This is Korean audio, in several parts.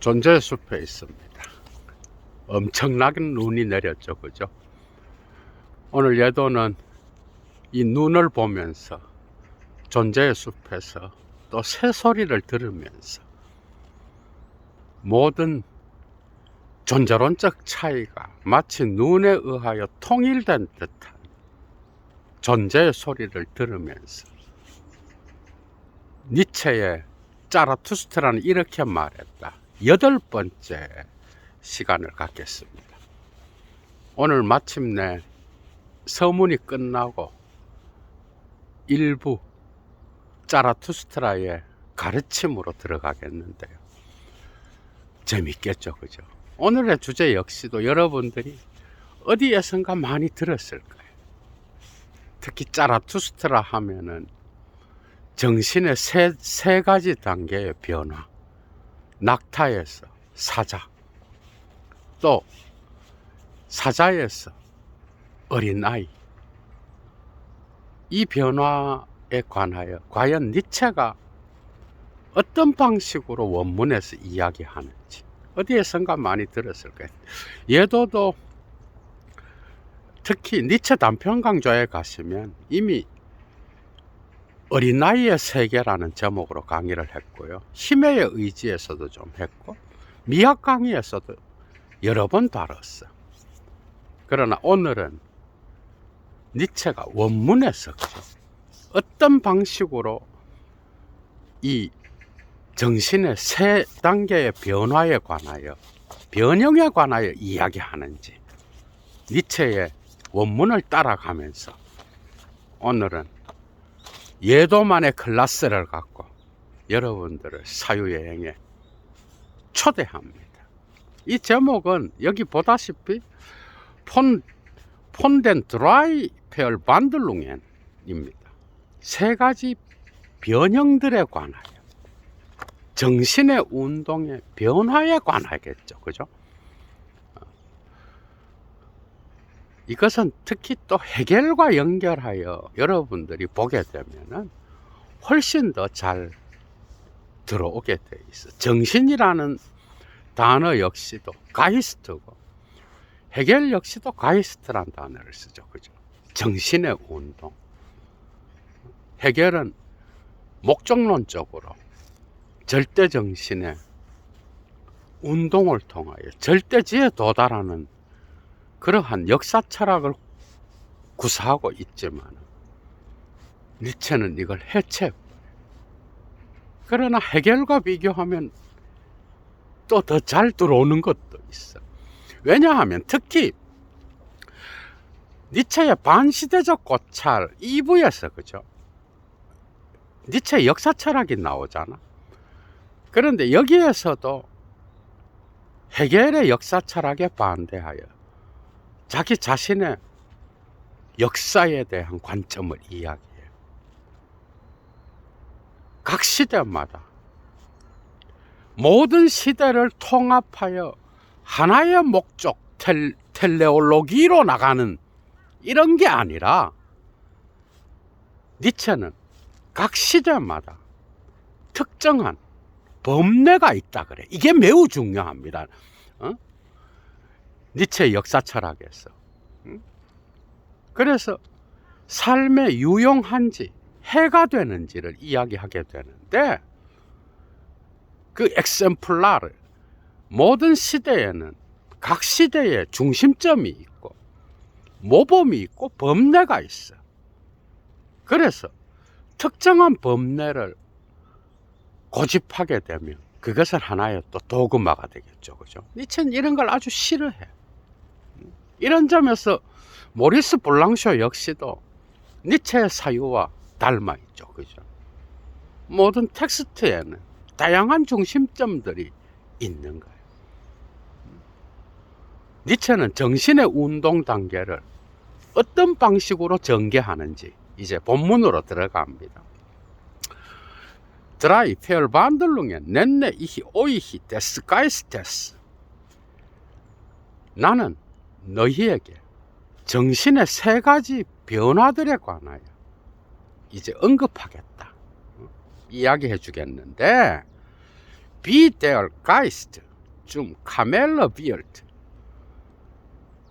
존재의 숲에 있습니다. 엄청나게 눈이 내렸죠, 그죠? 오늘 예도는 이 눈을 보면서 존재의 숲에서 또 새소리를 들으면서 모든 존재론적 차이가 마치 눈에 의하여 통일된 듯한 존재의 소리를 들으면서 니체의 자라투스트라는 이렇게 말했다. 8번째 시간을 갖겠습니다. 오늘 마침내 서문이 끝나고 일부 자라투스트라의 가르침으로 들어가겠는데요. 재밌겠죠, 그죠? 오늘의 주제 역시도 여러분들이 어디에선가 많이 들었을 거예요. 특히 자라투스트라 하면은 정신의 세 가지 단계의 변화, 낙타에서 사자, 또 사자에서 어린아이, 이 변화에 관하여 과연 니체가 어떤 방식으로 원문에서 이야기하는지 어디에선가 많이 들었을 거예요. 예도도 특히 니체 단편 강좌에 가시면 이미 어린아이의 세계라는 제목으로 강의를 했고요. 힘의 의지에서도 좀 했고 미학 강의에서도 여러 번 다뤘어요. 그러나 오늘은 니체가 원문에서 어떤 방식으로 이 정신의 세 단계의 변화에 관하여, 변형에 관하여 이야기하는지 니체의 원문을 따라가면서 오늘은 예도만의 클래스를 갖고 여러분들을 사유여행에 초대합니다. 이 제목은 여기 보다시피 폰덴 드라이 페얼 반들룽엔입니다. 세 가지 변형들에 관하여 정신의 운동의 변화에 관하겠죠, 그죠? 이것은 특히 또 해겔과 연결하여 여러분들이 보게 되면은 훨씬 더 잘 들어오게 돼 있어. 정신이라는 단어 역시도 가이스트고 해겔 역시도 가이스트라는 단어를 쓰죠, 그죠? 정신의 운동. 해겔은 목적론적으로 절대 정신의 운동을 통하여 절대지에 도달하는 그러한 역사 철학을 구사하고 있지만 니체는 이걸 해체해버려요. 그러나 해겔과 비교하면 또 더 잘 들어오는 것도 있어. 왜냐하면 특히 니체의 반시대적 고찰 2부에서 그죠? 니체의 역사 철학이 나오잖아. 그런데 여기에서도 해겔의 역사 철학에 반대하여 자기 자신의 역사에 대한 관점을 이야기해요. 각 시대마다 모든 시대를 통합하여 하나의 목적 텔레올로기로 나가는 이런 게 아니라 니체는 각 시대마다 특정한 범례가 있다 그래. 이게 매우 중요합니다. 니체의 역사 철학에서. 그래서 삶에 유용한지 해가 되는지를 이야기하게 되는데 그 엑셈플라를 모든 시대에는 각 시대에 중심점이 있고 모범이 있고 범례가 있어. 그래서 특정한 범례를 고집하게 되면 그것은 하나의 또 도그마가 되겠죠, 그죠? 니체는 이런 걸 아주 싫어해. 이런 점에서 모리스 블랑쇼 역시도 니체의 사유와 닮아 있죠, 그죠? 모든 텍스트에는 다양한 중심점들이 있는 거예요. 니체는 정신의 운동 단계를 어떤 방식으로 전개하는지 이제 본문으로 들어갑니다. 드라이 페얼 반들룽엔 넷네 이히 오이히 데스 가이스테스. 나는 너희에게 정신의 세 가지 변화들에 관하여 이제 언급하겠다. 이야기해 주겠는데 Be their Geist. 운트쯤 카멜러 비얼트,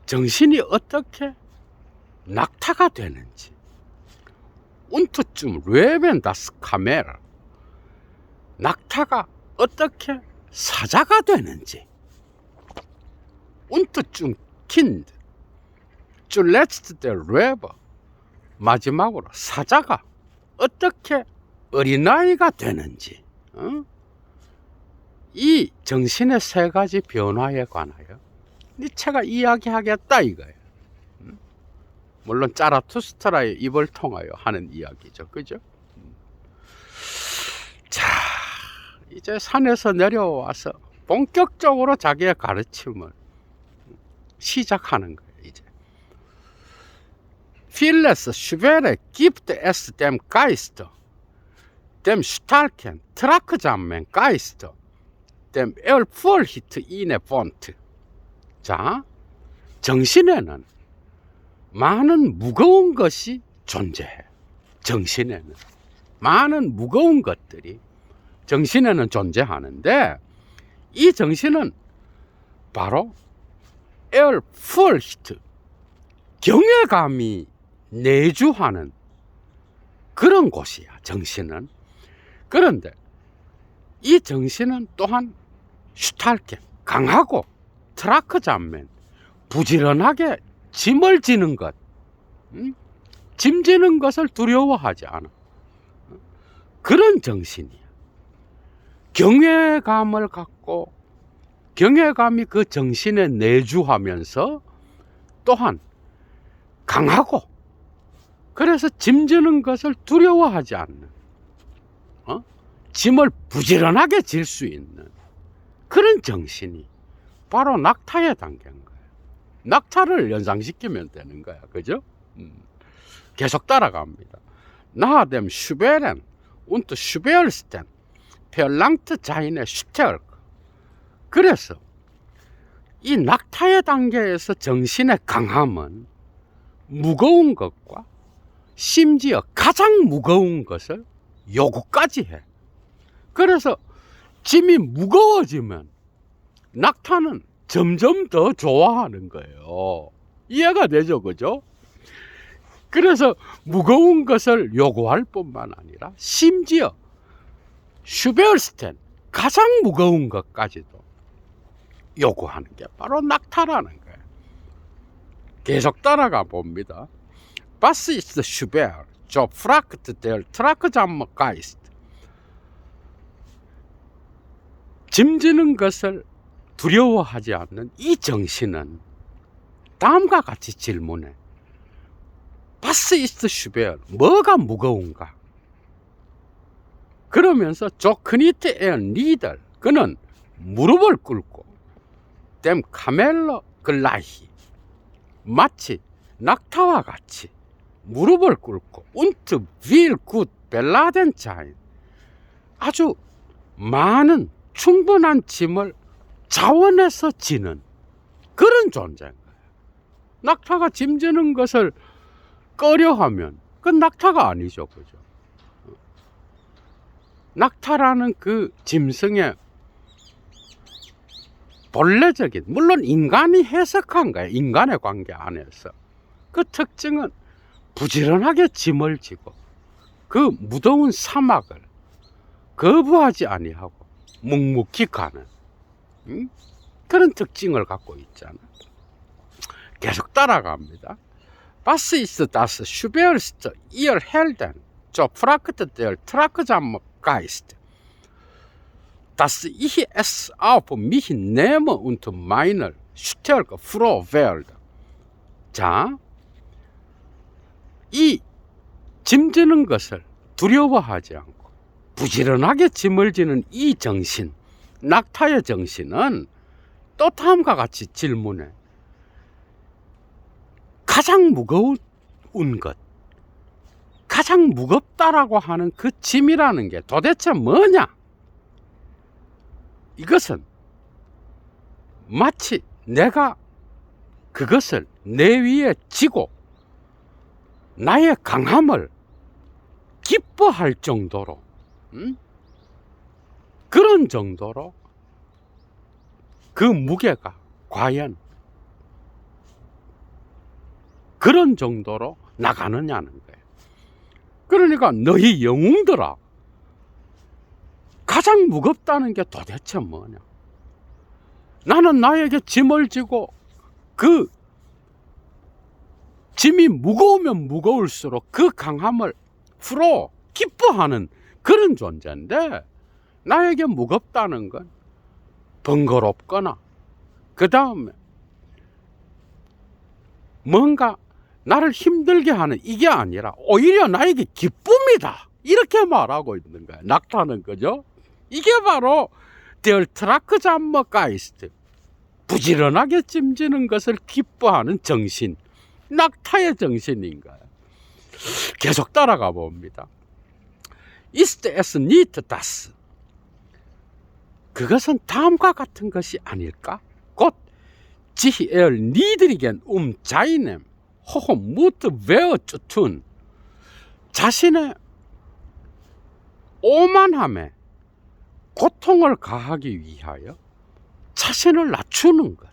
정신이 어떻게 낙타가 되는지, 운트쯤 레벤다스 카멜, 낙타가 어떻게 사자가 되는지, 운트쯤 킨드, 쭌레츠트 데 레버, 마지막으로 사자가 어떻게 어린아이가 되는지, 이 정신의 세 가지 변화에 관하여 니체가 이야기하겠다 이거예요. 물론 짜라투스트라의 입을 통하여 하는 이야기죠. 그죠? 자, 이제 산에서 내려와서 본격적으로 자기의 가르침을 시작하는 거예요. 이제 Vieles schwere gibt es dem Geist, dem starken, tragsamen Geist, dem erfolgt innewohnt. 자, 정신에는 많은 무거운 것이 존재해. 정신에는 많은 무거운 것들이 정신에는 존재하는데, 이 정신은 바로 erfolgt, 경외감이 내주하는 그런 곳이야, 정신은. 그런데 이 정신은 또한 슈탈게, 강하고 트라크자면, 부지런하게 짐을 지는 것, 짐 지는 것을 두려워하지 않아. 그런 정신이야. 경외감을 갖고, 경외감이 그 정신에 내주하면서 또한 강하고, 그래서 짐 지는 것을 두려워하지 않는, 짐을 부지런하게 질 수 있는 그런 정신이 바로 낙타의 단계인 거예요. 낙타를 연상시키면 되는 거야. 그죠? 계속 따라갑니다. Nach dem Schweren und Schwersten verlangt seine Stärke. 그래서 이 낙타의 단계에서 정신의 강함은 무거운 것과 심지어 가장 무거운 것을 요구까지 해. 그래서 짐이 무거워지면 낙타는 점점 더 좋아하는 거예요. 이해가 되죠? 그죠? 그래서 무거운 것을 요구할 뿐만 아니라 심지어 슈베르스텐, 가장 무거운 것까지도 요구하는 게 바로 낙타라는 거예요. 계속 따라가 봅니다. Was ist schwer? So fragt der tragsame Geist. 짐지는 것을 두려워하지 않는 이 정신은 다음과 같이 질문해. Was ist schwer? 뭐가 무거운가? 그러면서 조크니트 앤 리더, 그는 무릎을 꿇고 dem 카멜러 글라히, 마치 낙타와 같이 무릎을 꿇고 und will gut beladen sein, 아주 많은 충분한 짐을 자원해서 지는 그런 존재인 거예요. 낙타가 짐지는 것을 꺼려하면 그건 낙타가 아니죠. 그죠? 낙타라는 그 짐승의 본래적인, 물론 인간이 해석한 거예요. 인간의 관계 안에서 그 특징은 부지런하게 짐을 지고 그 무더운 사막을 거부하지 아니하고 묵묵히 가는 그런 특징을 갖고 있잖아. 계속 따라갑니다. Was ist das schwerste ihr Helden? So fragt der tragsame Geist, dass ich es auf mich nehme und meiner Stärke froh werde. 자, 이 짐지는 것을 두려워하지 않고 부지런하게 짐을 지는 이 정신, 낙타의 정신은 또 다음과 같이 질문해. 가장 무거운 것, 가장 무겁다라고 하는 그 짐이라는 게 도대체 뭐냐? 이것은 마치 내가 그것을 내 위에 지고 나의 강함을 기뻐할 정도로, 그런 정도로 그 무게가 과연 그런 정도로 나가느냐는 거예요. 그러니까 너희 영웅들아, 가장 무겁다는 게 도대체 뭐냐? 나는 나에게 짐을 지고 그 짐이 무거우면 무거울수록 그 강함을 풀어 기뻐하는 그런 존재인데, 나에게 무겁다는 건 번거롭거나 그 다음에 뭔가 나를 힘들게 하는 이게 아니라 오히려 나에게 기쁨이다, 이렇게 말하고 있는 거야, 낙타는. 그죠? 이게 바로 Der Tragsamkeit, 부지런하게 짐지는 것을 기뻐하는 정신, 낙타의 정신인 거야. 계속 따라가 봅니다. Ist es nicht das? 그것은 다음과 같은 것이 아닐까? 곧 sich erniedrigen seinem Hochmut wehr zu tun, 자신의 오만함에 고통을 가하기 위하여 자신을 낮추는 것,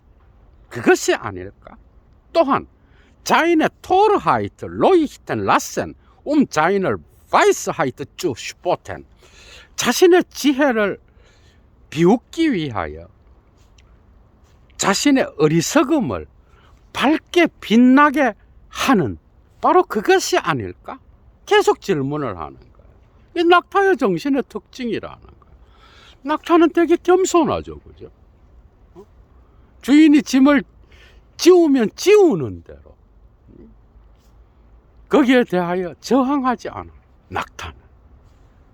그것이 아닐까? 또한 seine Torheit leuchten lassen, seiner Weisheit zu spotten, 자신의 지혜를 비웃기 위하여 자신의 어리석음을 밝게 빛나게 하는, 바로 그것이 아닐까? 계속 질문을 하는 거예요. 이 낙타의 정신의 특징이라는 거예요. 낙타는 되게 겸손하죠, 그죠? 주인이 짐을 지우면 지우는 대로 거기에 대하여 저항하지 않아, 낙타는.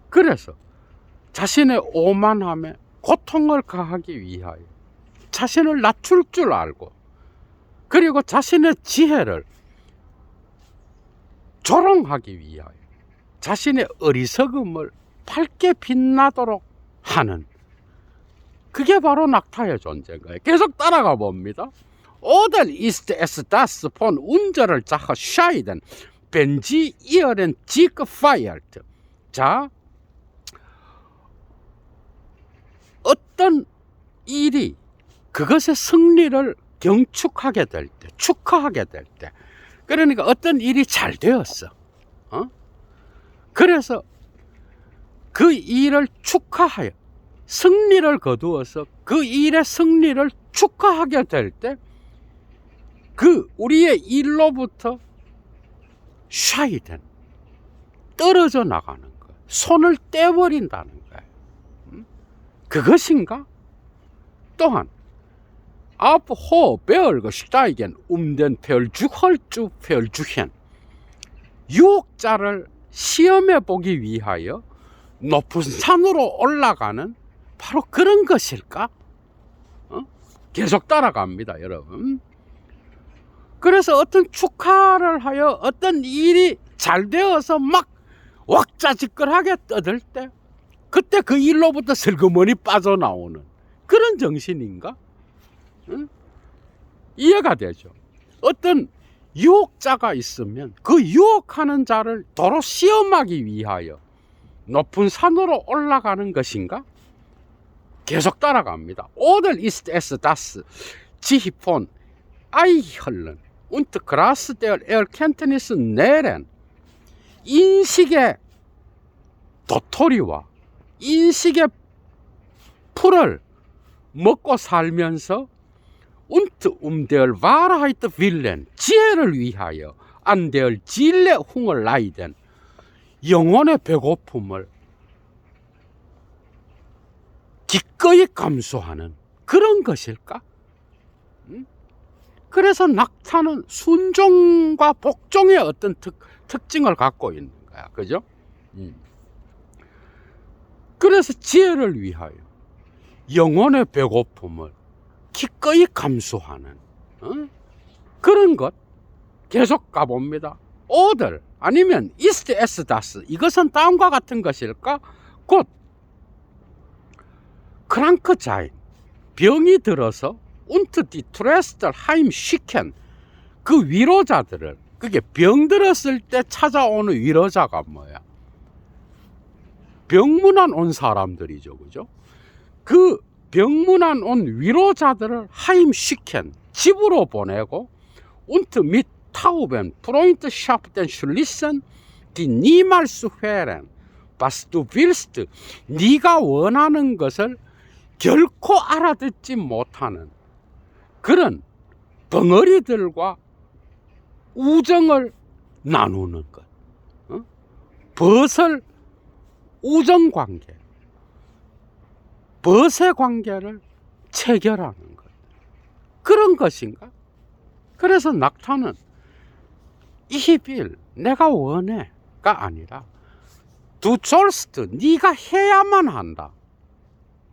그래서 자신의 오만함에 고통을 가하기 위하여 자신을 낮출 줄 알고, 그리고 자신의 지혜를 조롱하기 위하여 자신의 어리석음을 밝게 빛나도록 하는, 그게 바로 낙타의 존재인 거예요. 계속 따라가 봅니다. Oder ist es das von unserer Sache scheiden, wenn sie ihren Sieg feiert? 자, 어떤 일이 그것의 승리를 경축하게 될 때, 축하하게 될 때, 그러니까 어떤 일이 잘 되었어. 그래서 그 일을 축하하여 승리를 거두어서 그 일의 승리를 축하하게 될 때, 그 우리의 일로부터 샤이든, 떨어져 나가는 거예요. 손을 떼버린다는 거예요. 그것인가? 또한 ab hochbergsteigen den Versucher zu versuchen, 유혹자를 시험해 보기 위하여 높은 산으로 올라가는 바로 그런 것일까? 계속 따라갑니다, 여러분. 그래서 어떤 축하를 하여 어떤 일이 잘 되어서 막 왁자지껄하게 떠들 때, 그때 그 일로부터 슬그머니 빠져나오는 그런 정신인가? 이해가 되죠? 어떤 유혹자가 있으면 그 유혹하는 자를 도로 시험하기 위하여 높은 산으로 올라가는 것인가? 계속 따라갑니다. Oder ist es das, sich von Eicheln und Gras der Erkenntnis nähren, 인식의 도토리와 인식의 풀을 먹고 살면서 und der Wahrheit willen, 지혜를 위하여 an der Seele Hunger leiden, 영혼의 배고픔을 기꺼이 감수하는 그런 것일까? 그래서 낙타는 순종과 복종의 어떤 특징을 갖고 있는 거야, 그죠? 그래서 지혜를 위하여 영혼의 배고픔을 기꺼이 감수하는 그런 것. 계속 가봅니다. Oder 아니면 ist es das, 이것은 다음과 같은 것일까? 곧 크랑크자인, 병이 들어서 und die Tröster heimschicken, 그 위로자들을, 그게 병 들었을 때 찾아오는 위로자가 뭐야? 병문안 온 사람들이죠, 그죠? 그 병문안 온 위로자들을 하임시켄 집으로 보내고 und mit Tauben Freundschaften schließen, die niemals hören, was du willst. 네가 원하는 것을 결코 알아듣지 못하는 그런 벙어리들과 우정을 나누는 것. 벗을 우정관계, 벗의 관계를 체결하는 것. 그런 것인가? 그래서 낙타는 이힐 내가 원해가 아니라 두 졸스트 네가 해야만 한다.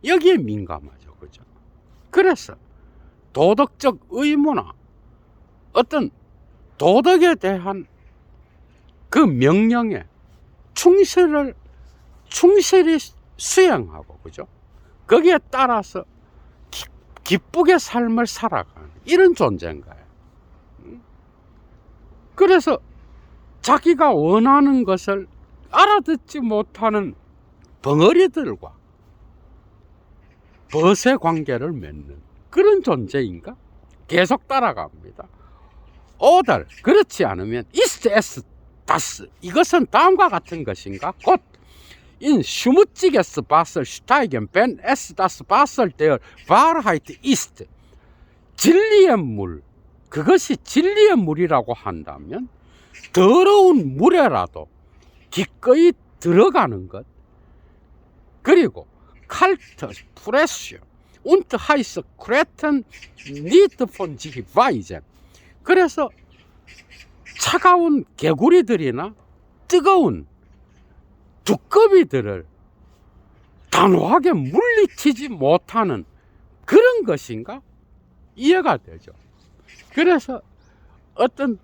여기에 민감하죠. 그죠? 그래서 도덕적 의무나 어떤 도덕에 대한 그 명령에 충실히 수행하고, 그죠? 거기에 따라서 기쁘게 삶을 살아가는 이런 존재인 거예요. 그래서 자기가 원하는 것을 알아듣지 못하는 벙어리들과 벗의 관계를 맺는 그런 존재인가? 계속 따라갑니다. 오달, 그렇지 않으면 ist es das, 이것은 다음과 같은 것인가? 곧 in schmutziges Wasser steigen, wenn es das Wasser der Wahrheit ist. 진리의 물, 그것이 진리의 물이라고 한다면 더러운 물에라도 기꺼이 들어가는 것. 그리고 칼트 프레쉬 und heiße Kreten nicht von sich weisen. 그래서 차가운 개구리들이나 뜨거운 두꺼비들을 단호하게 물리치지 못하는 그런 것인가? 이해가 되죠. 그래서 어떤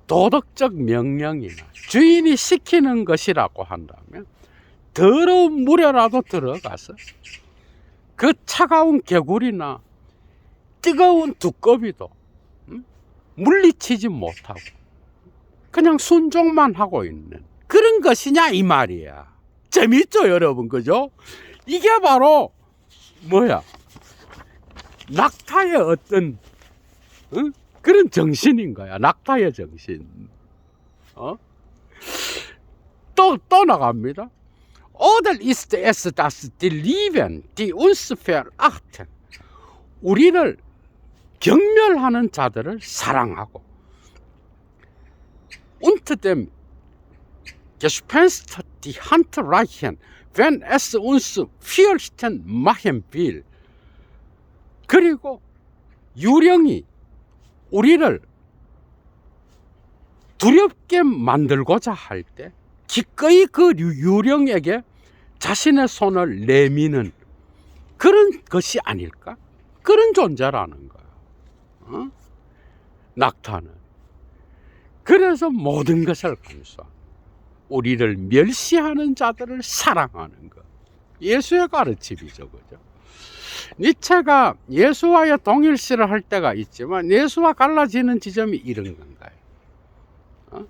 도덕적 명령이나 주인이 시키는 것이라고 한다면 더러운 물에라도 들어가서 그 차가운 개구리나 뜨거운 두꺼비도 물리치지 못하고 그냥 순종만 하고 있는 그런 것이냐 이 말이야. 재밌죠 여러분, 그죠? 이게 바로 뭐야, 낙타의 어떤 그런 정신인 거야. 낙타의 정신. 또 나갑니다. Oder ist es das die lieben, die uns verachten? 우리를 경멸하는 자들을 사랑하고 unter dem Gespenst die Hand reichen, wenn es uns fürchten machen will. 그리고 유령이 우리를 두렵게 만들고자 할 때 기꺼이 그 유령에게 자신의 손을 내미는 그런 것이 아닐까? 그런 존재라는 거야. 낙타는. 그래서 모든 것을 감수하고 우리를 멸시하는 자들을 사랑하는 것. 예수의 가르침이죠, 그죠? 니체가 예수와의 동일시를 할 때가 있지만 예수와 갈라지는 지점이 이런 건가요?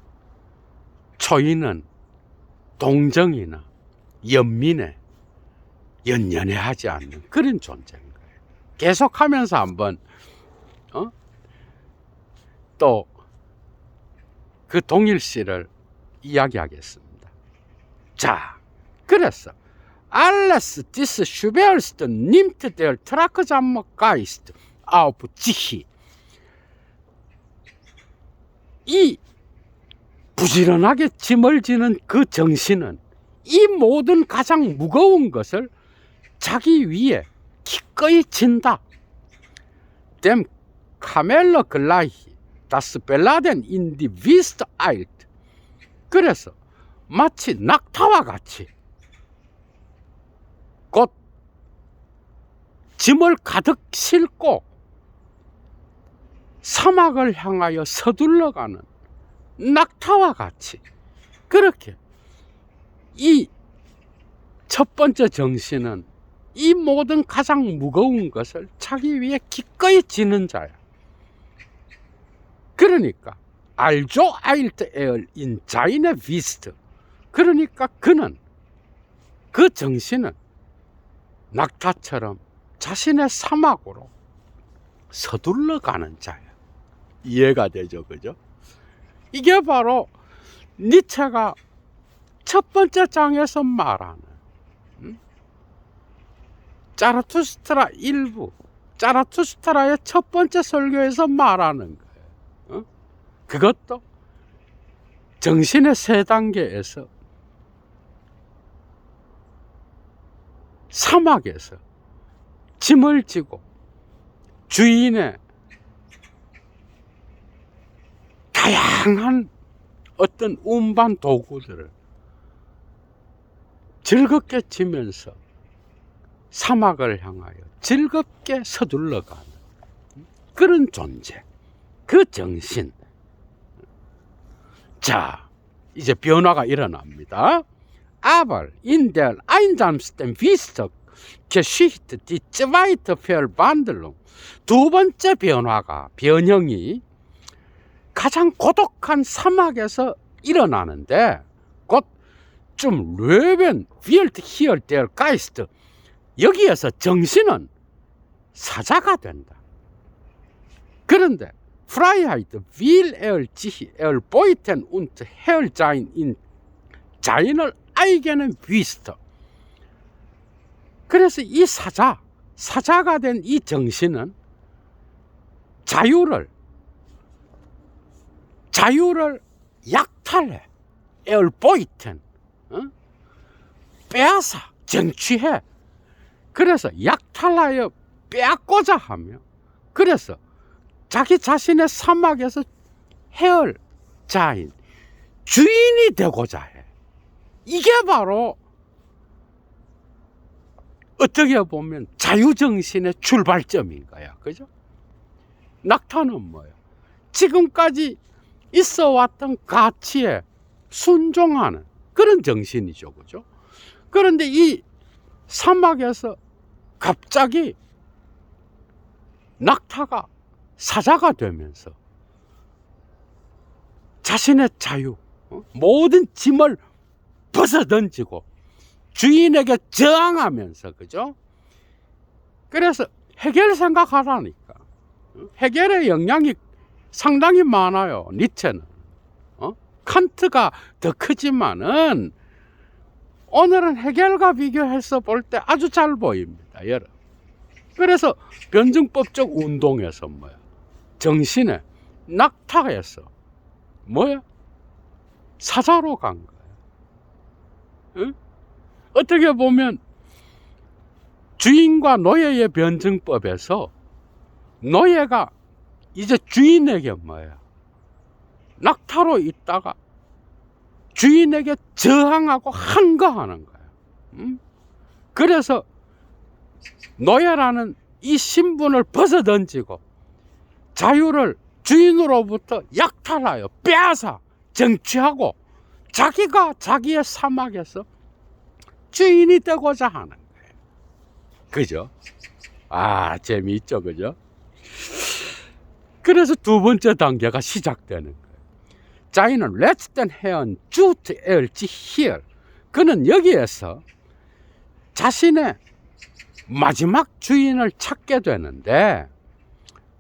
초인은 동정이나 연민에 연연해하지 않는 그런 존재인 거예요. 계속하면서 한번 또 그 동일시를 이야기하겠습니다. 자, 그래서 Alles dies schwerste nimmt der tragsamme Geist auf sich. 이 부지런하게 짐을 지는 그 정신은 이 모든 가장 무거운 것을 자기 위에 기꺼이 진다. Dem Kamelle gleich, das Beladen in die Wüste eilt. 그래서 마치 낙타와 같이 곧 짐을 가득 싣고 사막을 향하여 서둘러가는 낙타와 같이 그렇게 이 첫 번째 정신은 이 모든 가장 무거운 것을 자기 위에 기꺼이 지는 자야. 그러니까 알조 아일트 에얼 인 자인의 비스트. 그러니까 그는 그 정신은 낙타처럼 자신의 사막으로 서둘러 가는 자야. 이해가 되죠, 그죠? 이게 바로 니체가 첫 번째 장에서 말하는 자라투스트라 일부, 자라투스트라의 첫 번째 설교에서 말하는 거예요. 그것도 정신의 세 단계에서 사막에서 짐을 지고 주인의 다양한 어떤 운반 도구들을 즐겁게 지면서 사막을 향하여 즐겁게 서둘러 가는 그런 존재, 그 정신. 자, 이제 변화가 일어납니다. Aber in der einsamsten Geschichte die zweite Verwandlung, 두 번째 변형이 가장 고독한 사막에서 일어나는데, 곧 zum Leben wird hier der Geist, 여기에서 정신은 사자가 된다. 그런데 Freiheit will sich erbeuten und Herr sein in 자인을 eigenen Wüste. 그래서 이 사자가 된 이 정신은 자유를 약탈해. erbeuten, 빼앗아, 쟁취해. 그래서 약탈하여 빼앗고자 하며, 그래서 자기 자신의 사막에서 헤얼자인 주인이 되고자 해. 이게 바로 어떻게 보면 자유정신의 출발점인 거야. 그죠? 낙타는 뭐예요? 지금까지 있어 왔던 가치에 순종하는 그런 정신이죠. 그죠? 그런데 이 사막에서 갑자기 낙타가 사자가 되면서 자신의 자유, 모든 짐을 벗어던지고 주인에게 저항하면서, 그죠? 그래서 헤겔 생각하라니까. 헤겔의 영향이 상당히 많아요. 니체는. 칸트가 더 크지만은 오늘은 헤겔과 비교해서 볼 때 아주 잘 보입니다. 여러분. 그래서 변증법적 운동에서 뭐야? 정신의 낙타에서 뭐야? 사자로 간 거야. 응? 어떻게 보면 주인과 노예의 변증법에서 노예가 이제 주인에게 뭐야? 낙타로 있다가 주인에게 저항하고 항거하는 거야. 응? 그래서 노예라는 이 신분을 벗어던지고 자유를 주인으로부터 약탈하여 빼앗아 쟁취하고 자기가 자기의 사막에서 주인이 되고자 하는 거예요. 그죠? 아, 재미있죠, 그죠? 그래서 두 번째 단계가 시작되는 거예요. 자인은 letzten Herrn tut sich hier. 그는 여기에서 자신의 마지막 주인을 찾게 되는데,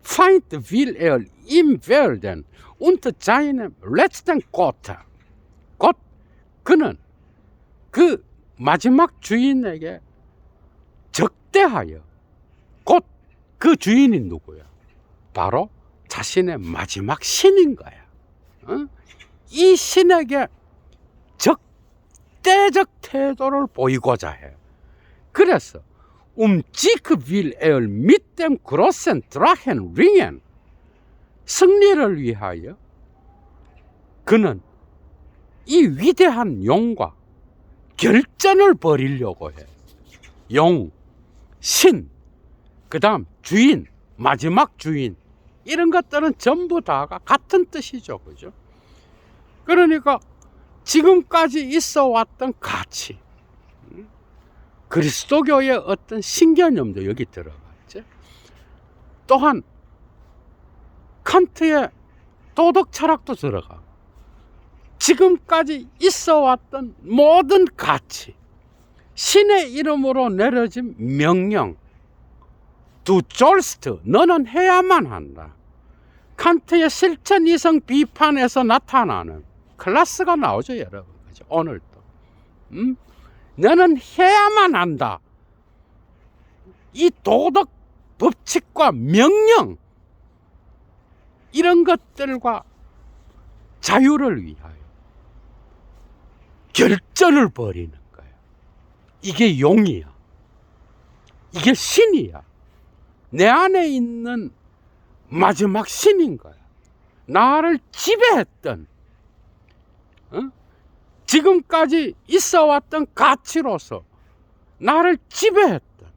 Feind will ihm werden und seinem letzten Gott. 곧 그는 그 마지막 주인에게 적대하여, 곧 그 주인이 누구야? 바로 자신의 마지막 신인 거야. 이 신에게 적대적 태도를 보이고자 해. 그래서 sich will mit dem großen Drachen ringen. 승리를 위하여 그는 이 위대한 용과 결전을 벌이려고 해. 용, 신, 그 다음 주인, 마지막 주인, 이런 것들은 전부 다가 같은 뜻이죠. 그죠? 그러니까 지금까지 있어 왔던 가치, 그리스도교의 어떤 신개념도 여기 들어갔죠. 또한 칸트의 도덕 철학도 들어가고, 지금까지 있어 왔던 모든 가치, 신의 이름으로 내려진 명령, 두 졸스트, 너는 해야만 한다. 칸트의 실천 이성 비판에서 나타나는 클래스가 나오죠, 여러분. 그죠? 오늘도. 너는 해야만 한다. 이 도덕 법칙과 명령, 이런 것들과 자유를 위하여 결전을 벌이는 거예요. 이게 용이야. 이게 신이야. 내 안에 있는 마지막 신인 거야. 나를 지배했던, 지금까지 있어왔던 가치로서 나를 지배했던,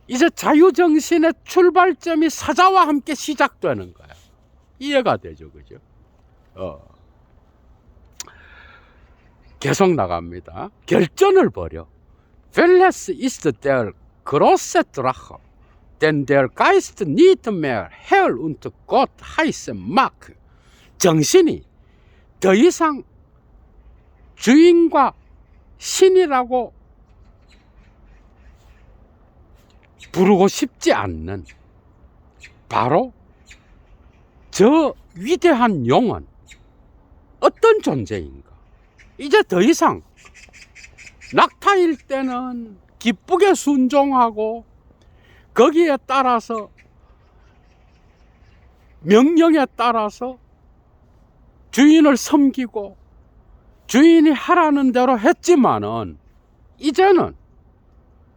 이제 자유정신의 출발점이 사자와 함께 시작되는 거야. 이해가 되죠, 그죠? 계속 나갑니다. 결전을 벌여. Welches ist der große Drache, denn der Geist nicht mehr Herr und Gott heißen mag. 정신이 더 이상 주인과 신이라고 부르고 싶지 않는 바로 저 위대한 영은 어떤 존재인가? 이제 더 이상 낙타일 때는 기쁘게 순종하고 거기에 따라서 명령에 따라서 주인을 섬기고 주인이 하라는 대로 했지만은 이제는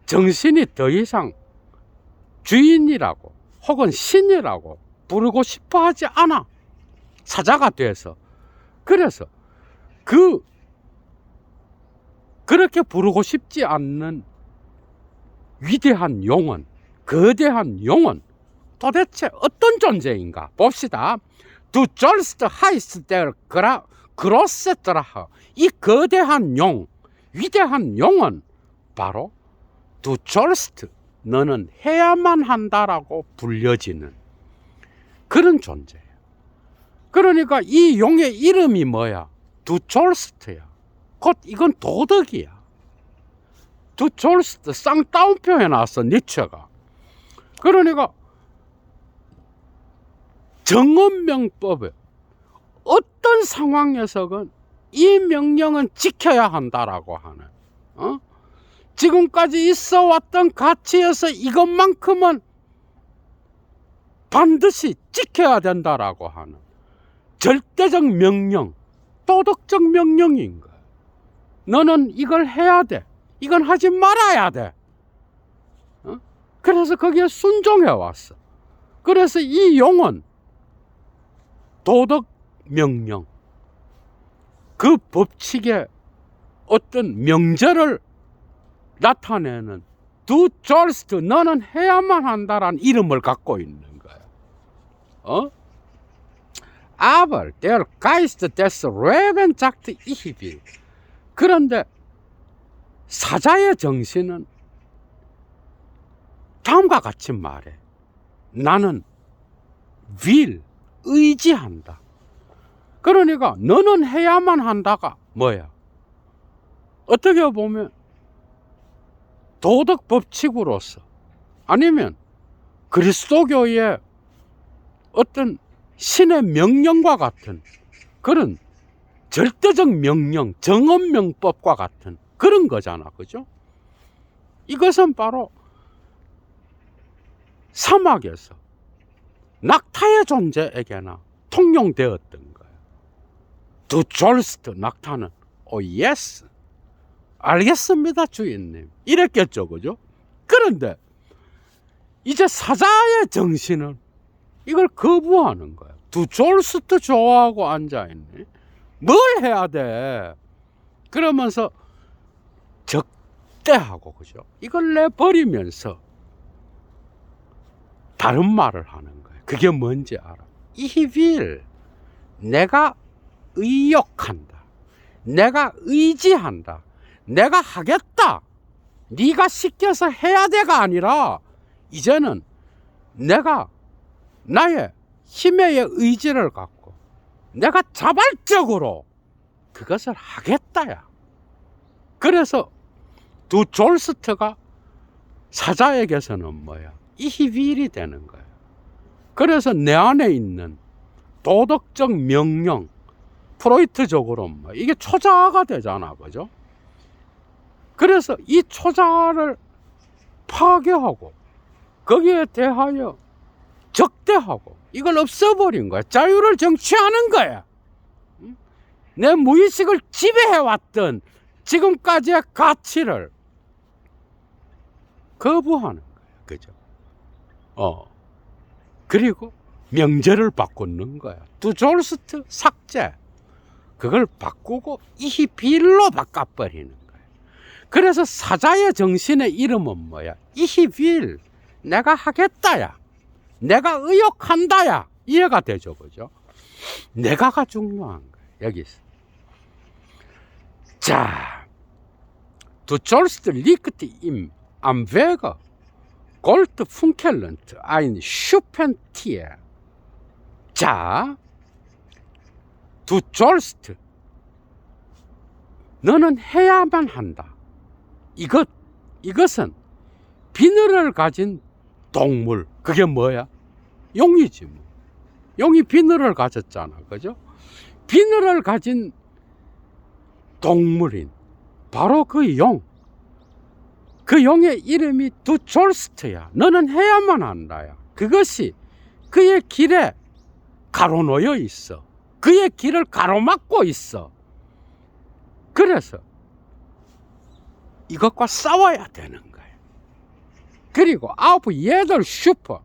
정신이 더 이상 주인이라고 혹은 신이라고 부르고 싶어 하지 않아. 사자가 돼서. 그래서 그렇게 부르고 싶지 않는 위대한 용은, 거대한 용은 도대체 어떤 존재인가 봅시다. Du sollst heißt der große Drache. 이 거대한 용, 위대한 용은 바로 Du sollst, 너는 해야만 한다라고 불려지는 그런 존재예요. 그러니까 이 용의 이름이 뭐야? Du sollst야. 곧 이건 도덕이야. Du sollst, 쌍따옴표 해놨어, 니체가. 그러니까 정언명법에 어떤 상황에서건 이 명령은 지켜야 한다라고 하는, 지금까지 있어 왔던 가치에서 이것만큼은 반드시 지켜야 된다라고 하는 절대적 명령, 도덕적 명령인 거야. 너는 이걸 해야 돼. 이건 하지 말아야 돼. 그래서 거기에 순종해 왔어. 그래서 이 용은 도덕 명령, 그 법칙의 어떤 명제를 나타내는 Du sollst, 너는 해야만 한다라는 이름을 갖고 있는 거야. Aber der Geist des Löwen sagt ich will. 그런데 사자의 정신은 다음과 같이 말해. 나는 will, 의지한다. 그러니까 너는 해야만 한다가 뭐야? 어떻게 보면 도덕 법칙으로서 아니면 그리스도교의 어떤 신의 명령과 같은 그런 절대적 명령, 정언명법과 같은 그런 거잖아. 그죠? 이것은 바로 사막에서 낙타의 존재에게나 통용되었던 거예요. Du sollst, 낙타는 yes, 알겠습니다 주인님, 이랬겠죠. 그죠? 그런데 이제 사자의 정신은 이걸 거부하는 거예요. Du sollst 좋아하고 앉아있네. 뭘 해야 돼? 그러면서 적대하고, 그죠? 이걸 내버리면서 다른 말을 하는 거예요. 그게 뭔지 알아? Ich will, 내가 의욕한다. 내가 의지한다. 내가 하겠다. 네가 시켜서 해야 돼가 아니라 이제는 내가 나의 힘의 의지를 갖고 내가 자발적으로 그것을 하겠다야. 그래서 Du sollst가 사자에게서는 뭐야? 이히빌이 되는 거예요. 그래서 내 안에 있는 도덕적 명령, 프로이트적으로 뭐 이게 초자아가 되잖아, 그죠? 그래서 이 초자아를 파괴하고 거기에 대하여 적대하고 이걸 없애버린 거야. 자유를 정취하는 거야. 내 무의식을 지배해왔던 지금까지의 가치를 거부하는 거야. 그죠? 그리고 명제를 바꾸는 거야. 두졸스트 삭제. 그걸 바꾸고 이히빌로 바꿔버리는 거야. 그래서 사자의 정신의 이름은 뭐야? 이히빌. 내가 하겠다야. 내가 의욕한다야. 이해가 되죠, 그죠? 내가가 중요한 거야. 여기서. 자, du sollst liegt im am Wege, Goldfunkelnd ein Schuppentier. 자, du sollst, 너는 해야만 한다. 이것은 비늘을 가진 동물, 그게 뭐야? 용이지 뭐. 용이 비늘을 가졌잖아, 그죠? 비늘을 가진 동물인 바로 그 용. 그 용의 이름이 두졸스트야. 너는 해야만 한다야. 그것이 그의 길에 가로놓여 있어. 그의 길을 가로막고 있어. 그래서 이것과 싸워야 되는 거야. 그리고 아홉 여덟 슈퍼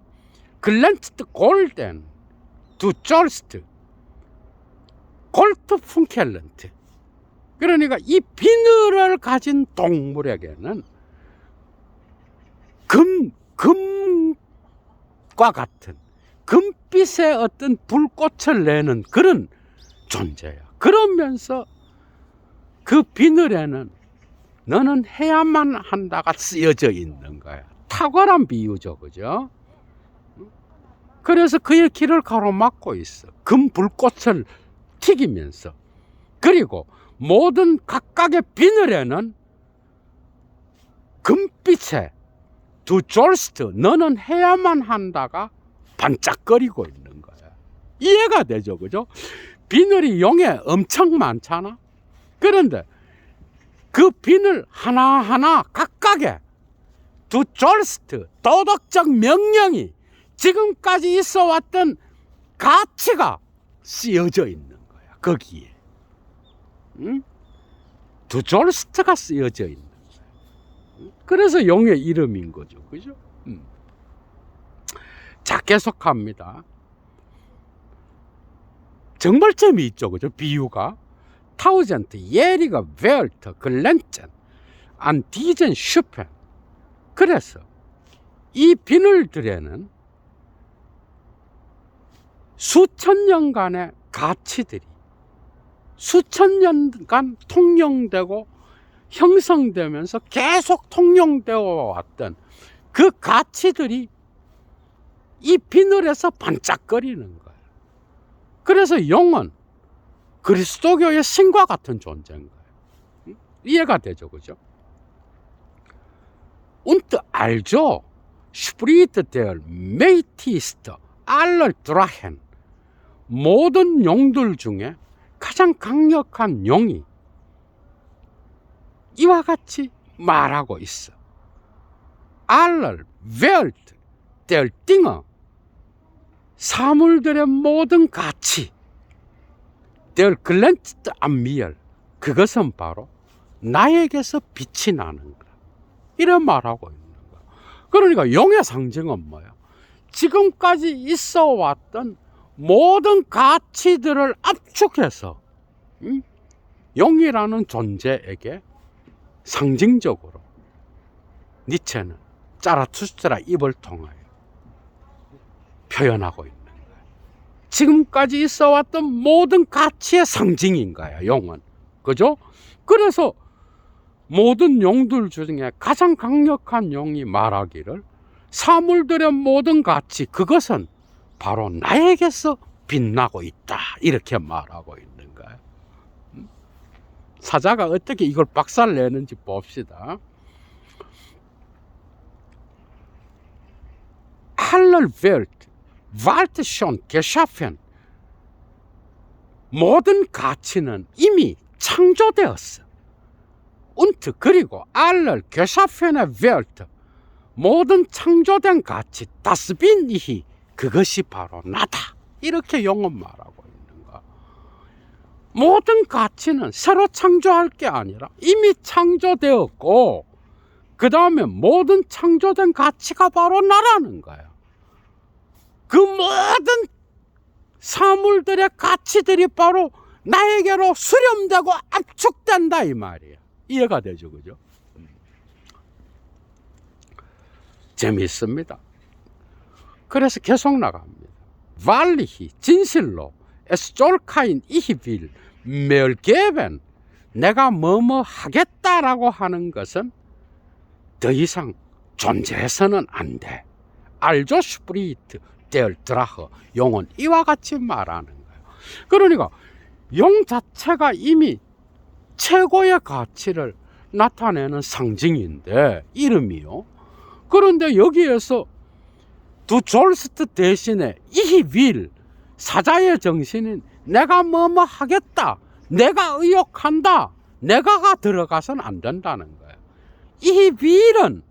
글랜스트 골덴 두졸스트 골트 푼켈런트. 그러니까 이 비늘을 가진 동물에게는 금과 같은 금빛의 어떤 불꽃을 내는 그런 존재야. 그러면서 그 비늘에는 너는 해야만 한다가 쓰여져 있는 거야. 탁월한 비유죠, 그죠? 그래서 그의 길을 가로막고 있어. 금 불꽃을 튀기면서. 그리고 모든 각각의 비늘에는 금빛에 두 졸스트, 너는 해야만 한다가 반짝거리고 있는 거야. 이해가 되죠, 그죠? 비늘이 용에 엄청 많잖아. 그런데 그 비늘 하나하나 각각의 두 졸스트, 도덕적 명령이 지금까지 있어 왔던 가치가 쓰여져 있는 거야, 거기에. 응? 두 졸스트가 쓰여져 있는 거야. 그래서 용의 이름인 거죠, 그죠? 자, 계속합니다. 정말 재미있죠, 그죠? 비유가. 타우젠트, 예리가, 벨트, 글렌젠, 안 디젠, 슈펜. 그래서 이 비늘들에는 수천 년간의 가치들이 수천 년간 통용되고 형성되면서 계속 통용되어 왔던 그 가치들이 이 비늘에서 반짝거리는 거예요. 그래서 용은 그리스도교의 신과 같은 존재인 거예요. 이해가 되죠, 그죠? Und also spricht der mächtigste aller Drachen. 모든 용들 중에 가장 강력한 용이 이와 같이 말하고 있어. Aller Welt der Dinge. 사물들의 모든 가치. Der glänzt an mir. 그것은 바로 나에게서 빛이 나는 거야. 이런 말하고 있는 거야. 그러니까 용의 상징은 뭐야? 지금까지 있어 왔던 모든 가치들을 압축해서 용이라는 존재에게 상징적으로 니체는 짜라투스트라 입을 통하여 표현하고 있는 거야. 지금까지 있어 왔던 모든 가치의 상징인 거야, 용은. 그죠? 그래서 모든 용들 중에 가장 강력한 용이 말하기를 사물들의 모든 가치, 그것은 바로 나에게서 빛나고 있다. 이렇게 말하고 있는 거예요. 사자가 어떻게 이걸 박살내는지 봅시다. aller Welt Welt schon geschaffen. 모든 가치는 이미 창조되었어. Und 그리고 aller geschaffene Welt, 모든 창조된 가치, das bin ich, 그것이 바로 나다. 이렇게 용은 말하고 있는 거. 모든 가치는 새로 창조할 게 아니라 이미 창조되었고, 그 다음에 모든 창조된 가치가 바로 나라는 거야. 그 모든 사물들의 가치들이 바로 나에게로 수렴되고 압축된다 이 말이야. 이해가 되죠, 그죠? 재미있습니다. 그래서 계속 나갑니다. Wahrlich, 진실로, es soll kein Ich will mehr geben. 내가 뭐뭐 하겠다라고 하는 것은 더 이상 존재해서는 안 돼. Also spricht der Drache. 용은 이와 같이 말하는 거예요. 그러니까 용 자체가 이미 최고의 가치를 나타내는 상징인데, 이름이요. 그런데 여기에서 두 졸스트 대신에 Ich will, 사자의 정신인 내가 뭐뭐 하겠다, 내가 의욕한다, 내가가 들어가서는 안 된다는 거예요. Ich will은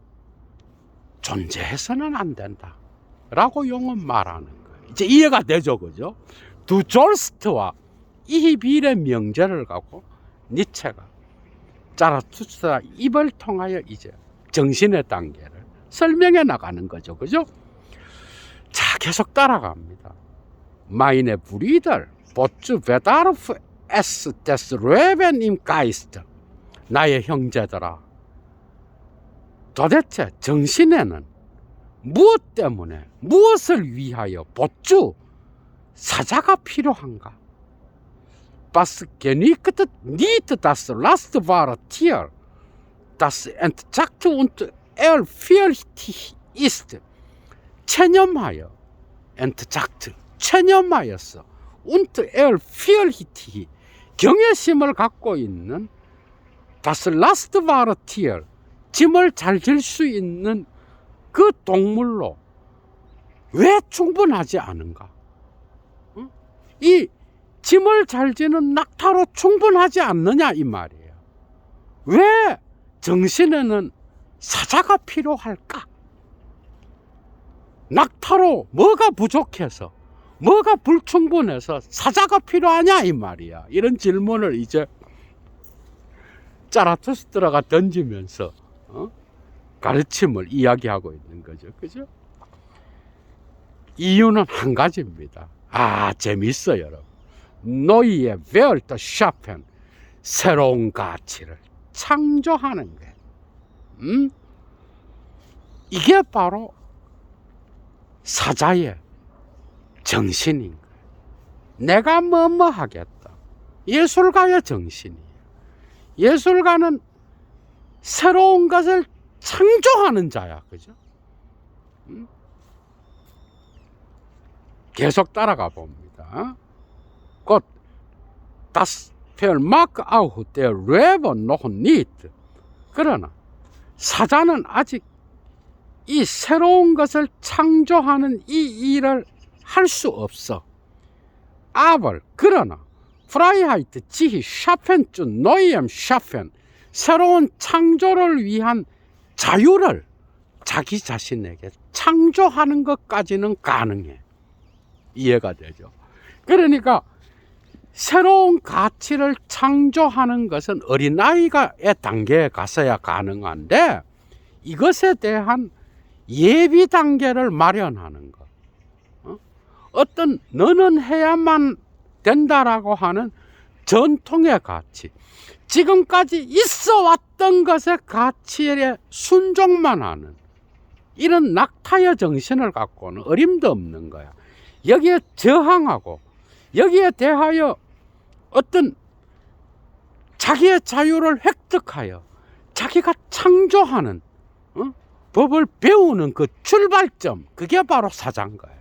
존재해서는 안 된다 라고 용은 말하는 거예요. 이제 이해가 되죠, 그죠? 두 졸스트와 Ich will의 명제를 갖고 니체가 자라투스트라 입을 통하여 이제 정신의 단계를 설명해 나가는 거죠, 그죠? 자, 계속 따라갑니다. Meine Brüder, wozu bedarf es des Leben im Geist? 나의 형제들아, 도대체 정신에는 무엇 때문에, 무엇을 위하여 보주, 사자가 필요한가? Was genügt nicht das lastbare Tier, das entzackt und ehrfürchtig ist. 체념하여, entzackt, 체념하였어. und ehrfürchtig, 경외심을 갖고 있는 das lastbare Tier, 짐을 잘 질 수 있는 그 동물로 왜 충분하지 않은가? 이 짐을 잘 지는 낙타로 충분하지 않느냐 이 말이에요. 왜 정신에는 사자가 필요할까? 낙타로 뭐가 부족해서, 뭐가 불충분해서 사자가 필요하냐 이 말이야. 이런 질문을 이제 자라투스트라가 던지면서 가르침을 이야기하고 있는 거죠, 그죠? 이유는 한 가지입니다. 아, 재밌어요, 여러분. 너희의 Welt schaffen, 새로운 가치를 창조하는 거예요. 이게 바로 사자의 정신인 거예요. 내가 뭐뭐 하겠다. 예술가의 정신이에요. 예술가는 새로운 것을 창조하는 자야, 그죠? 계속 따라가 봅니다. 곧 das vermag auch der Löwe noch nicht. 그러나 사자는 아직 이 새로운 것을 창조하는 이 일을 할 수 없어. aber 그러나 Freiheit sich schaffen zu neuem schaffen, 새로운 창조를 위한 자유를 자기 자신에게 창조하는 것까지는 가능해. 이해가 되죠? 그러니까 새로운 가치를 창조하는 것은 어린아이의 단계에 가서야 가능한데, 이것에 대한 예비 단계를 마련하는 것, 어떤 너는 해야만 된다라고 하는 전통의 가치, 지금까지 있어 왔던 것의 가치에 순종만 하는 이런 낙타의 정신을 갖고는 어림도 없는 거야. 여기에 저항하고 여기에 대하여 어떤 자기의 자유를 획득하여 자기가 창조하는 법을 배우는 그 출발점, 그게 바로 사자인 거예요.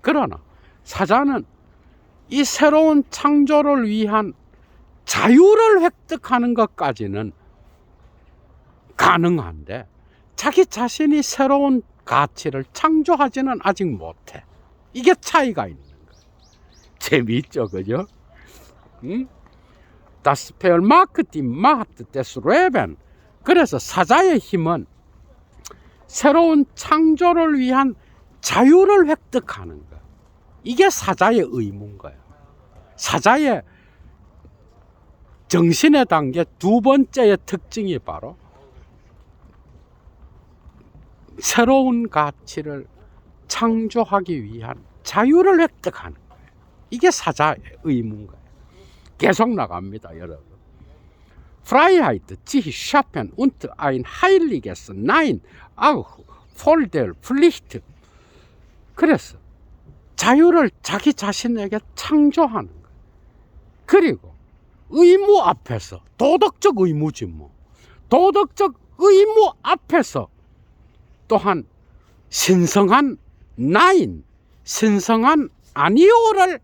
그러나 사자는 이 새로운 창조를 위한 자유를 획득하는 것까지는 가능한데, 자기 자신이 새로운 가치를 창조하지는 아직 못해. 이게 차이가 있는 거예요. 재미있죠, 그죠? Das Vermarkt die Macht des Lebens. 그래서 사자의 힘은 새로운 창조를 위한 자유를 획득하는 거예요. 이게 사자의 의무인 거예요. 사자의 정신의 단계 두 번째의 특징이 바로 새로운 가치를 창조하기 위한 자유를 획득하는 거예요. 이게 사자의 의무인 거예요. 계속 나갑니다, 여러분. Freiheit, sich schaffen und ein heiliges Nein auch vor der Pflicht. 그래서 자유를 자기 자신에게 창조하는 거예요. 그리고 의무 앞에서, 도덕적 의무지 뭐. 도덕적 의무 앞에서 또한 신성한 나인, 신성한 아니오를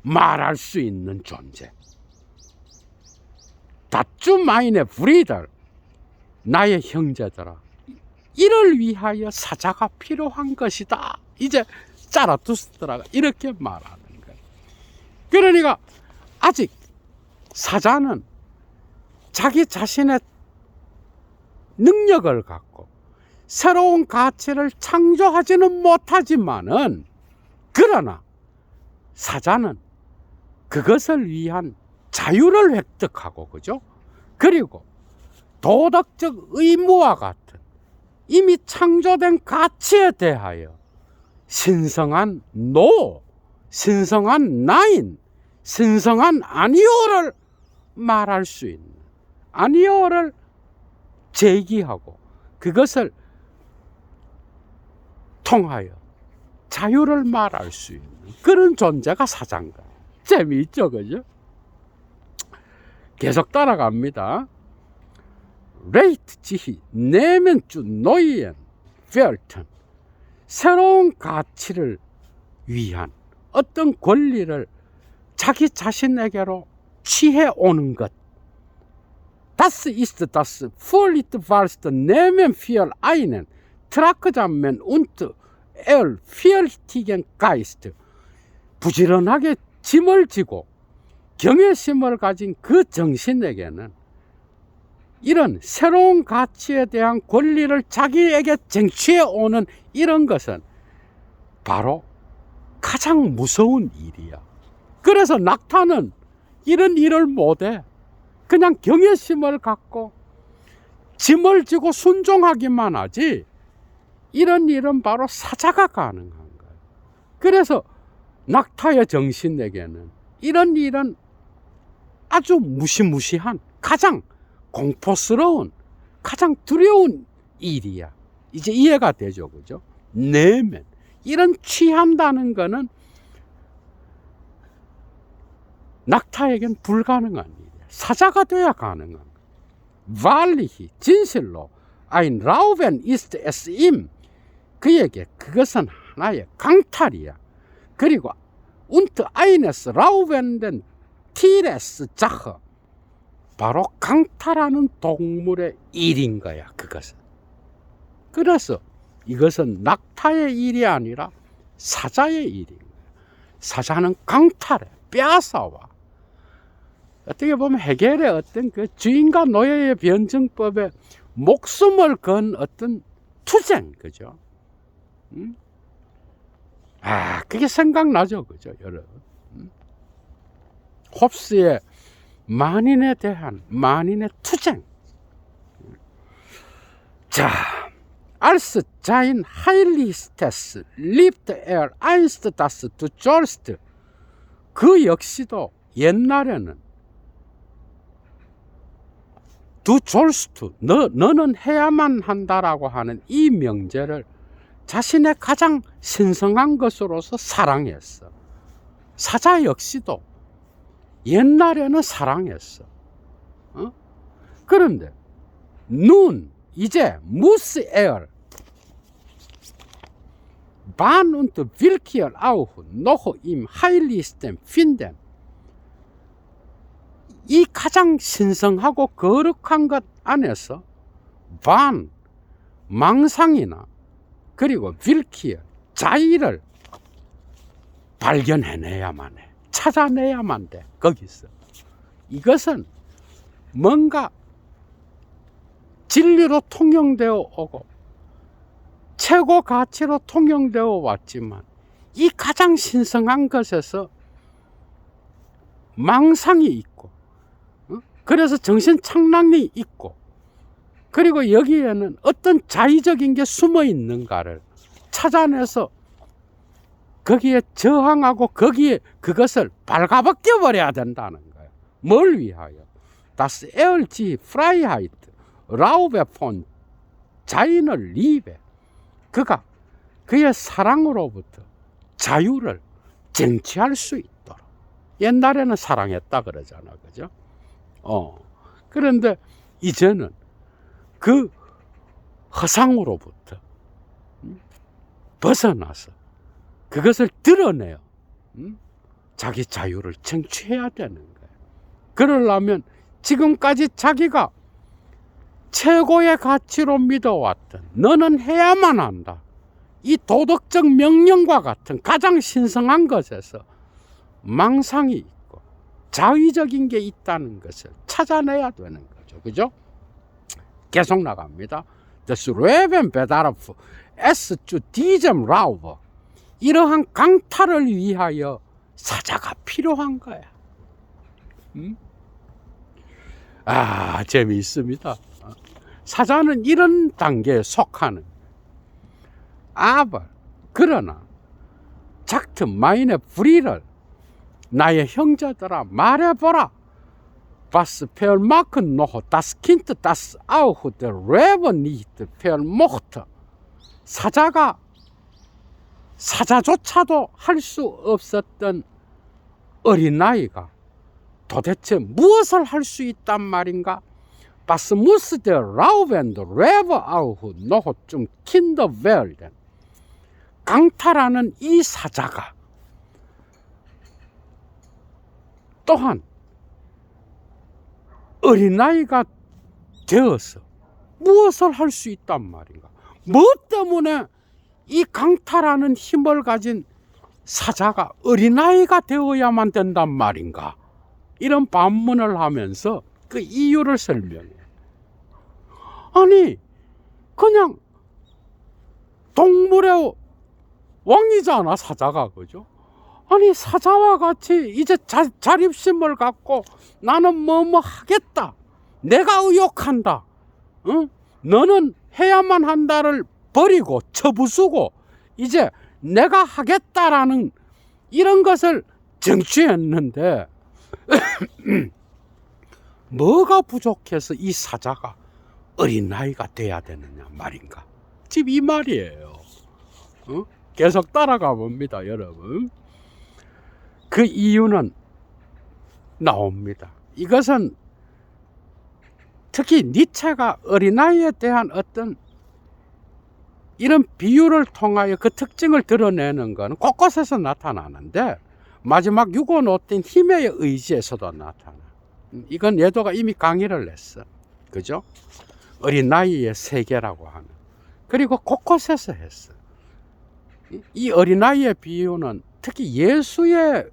말할 수 있는 존재. 다주 마인의 브리들, 나의 형제들아, 이를 위하여 사자가 필요한 것이다. 이제 자라투스트라가 이렇게 말하는 거예요. 그러니까 아직 사자는 자기 자신의 능력을 갖고 새로운 가치를 창조하지는 못하지만은, 그러나 사자는 그것을 위한 자유를 획득하고, 그죠? 그리고 도덕적 의무와 같은 이미 창조된 가치에 대하여 신성한 노, 신성한 나인, 신성한 아니오를 말할 수 있는, 아니오를 제기하고 그것을 통하여 자유를 말할 수 있는 그런 존재가 사자인가. 재미있죠, 그죠? 계속 따라갑니다. 레이트 지히 내면 주 노이엔 펠튼, 새로운 가치를 위한 어떤 권리를 자기 자신에게로 취해 오는 것. Das ist das Vorlichtbarste nehmen für einen Tragsamen und ehrfürchtigen Geist. 부지런하게 짐을 지고 경외심을 가진 그 정신에게는 이런 새로운 가치에 대한 권리를 자기에게 쟁취해 오는 이런 것은 바로 가장 무서운 일이야. 그래서 낙타는 이런 일을 못해. 그냥 경외심을 갖고 짐을 지고 순종하기만 하지, 이런 일은 바로 사자가 가능한 거예요. 그래서 낙타의 정신에게는 이런 일은 아주 무시무시한, 가장 공포스러운, 가장 두려운 일이야. 이제 이해가 되죠, 그죠? 내면 이런 취한다는 거는 낙타에겐 불가능한 일이야. 사자가 돼야 가능한 거야. Wahrlich, 진실로 ein Rauben ist es ihm. 그에게 그것은 하나의 강탈이야. 그리고 und eines raubenden Tieres Sache, 바로 강탈하는 동물의 일인 거야, 그것은. 그래서 이것은 낙타의 일이 아니라 사자의 일인 거야. 사자는 강탈해, 빼앗아와. 어떻게 보면 해겔의 어떤 그 주인과 노예의 변증법에 목숨을 건 어떤 투쟁, 그죠? 그게 생각나죠, 그죠, 여러분? 홉스의 만인에 대한 만인의 투쟁. 자, als sein Heiligstes liebt einst das du sollst. 그 역시도 옛날에는 du sollst, 너는 해야만 한다라고 하는 이 명제를 자신의 가장 신성한 것으로서 사랑했어. 사자 역시도 옛날에는 사랑했어. 그런데 nun 이제 muss er Bahn und Willkür auch noch im Heiligsten finden. 이 가장 신성하고 거룩한 것 안에서 반, 망상이나 그리고 빌키의 자의를 발견해내야만 해. 찾아내야만 돼. 거기서. 이것은 뭔가 진리로 통용되어 오고 최고 가치로 통용되어 왔지만 이 가장 신성한 것에서 망상이 있고 그래서 정신착란이 있고 그리고 여기에는 어떤 자의적인 게 숨어 있는가를 찾아내서 거기에 저항하고 거기에 그것을 발가벗겨 버려야 된다는 거예요. 뭘 위하여? Das Ehrliche Freiheit, Raube von seiner Liebe. 그가 그의 사랑으로부터 자유를 쟁취할 수 있도록. 옛날에는 사랑했다 그러잖아, 그죠? 그런데 이제는 그 허상으로부터 벗어나서 그것을 드러내요. 자기 자유를 쟁취해야 되는 거예요. 그러려면 지금까지 자기가 최고의 가치로 믿어왔던 너는 해야만 한다. 이 도덕적 명령과 같은 가장 신성한 것에서 망상이 있고 자의적인 게 있다는 것을 찾아내야 되는 거죠. 그죠? 계속 나갑니다. Das Leben bedarf es zu diesem Raube. 이러한 강탈을 위하여 사자가 필요한 거야. 재미있습니다. 사자는 이런 단계에 속하는. 그러나 작트 마인의 불의를 나의 형제들아 말해보라. Was vermachen noch das Kind, das auch der Rabe nicht vermochte. 사자조차도 할 수 없었던 어린아이가 도대체 무엇을 할 수 있단 말인가? Was muss der Raube und Rabe auch noch zum Kind werden? 강탈하는 이 사자가 또한 어린아이가 되어서 무엇을 할 수 있단 말인가? 뭐 때문에 이 강탈하는 힘을 가진 사자가 어린아이가 되어야만 된단 말인가? 이런 반문을 하면서 그 이유를 설명해. 아니, 그냥 동물의 왕이잖아, 사자가. 그죠? 아니, 사자와 같이 이제 자립심을 갖고 나는 뭐뭐 하겠다. 내가 의욕한다. 너는 해야만 한다를 버리고 처부수고 이제 내가 하겠다라는 이런 것을 쟁취했는데 뭐가 부족해서 이 사자가 어린아이가 돼야 되느냐 말인가? 지금 이 말이에요. 계속 따라가 봅니다, 여러분. 그 이유는 나옵니다. 이것은 특히 니체가 어린아이에 대한 어떤 이런 비유를 통하여 그 특징을 드러내는 것은 곳곳에서 나타나는데 마지막 유고노트인 힘의 의지에서도 나타나. 이건 예도가 이미 강의를 했어. 그죠? 어린아이의 세계라고 하는. 그리고 곳곳에서 했어. 이 어린아이의 비유는 특히 예수의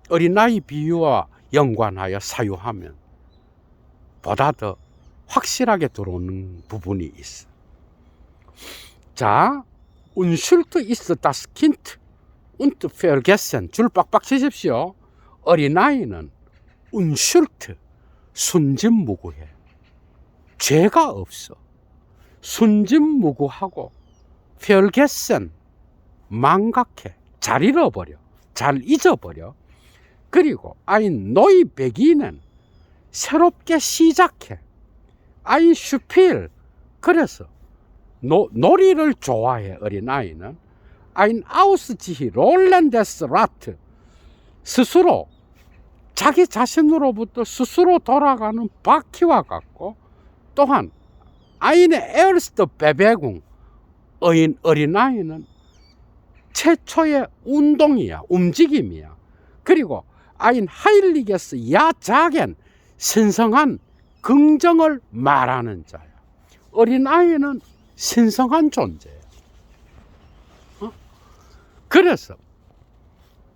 어린아이 비유와 연관하여 사유하면 보다 더 확실하게 들어오는 부분이 있어. 자, unschuld ist das Kind und vergessen. 줄 빡빡 치십시오. 어린아이는 unschuld, 순진무구해. 죄가 없어. 순진무구하고 vergessen, 망각해. 잘 잃어버려. 잘 잊어버려. 그리고 ein neu beginnen, 새롭게 시작해. ein Spiel, 그래서 놀이를 좋아해. 어린아이는 ein aus rollendes Rad, 스스로 자기 자신으로부터 스스로 돌아가는 바퀴와 같고, 또한 eine erste Bewegung, 어린아이는 최초의 운동이야, 움직임이야. 그리고 ein heiliges Ja-Sagen, 신성한 긍정을 말하는 자야. 어린아이는 신성한 존재야. 그래서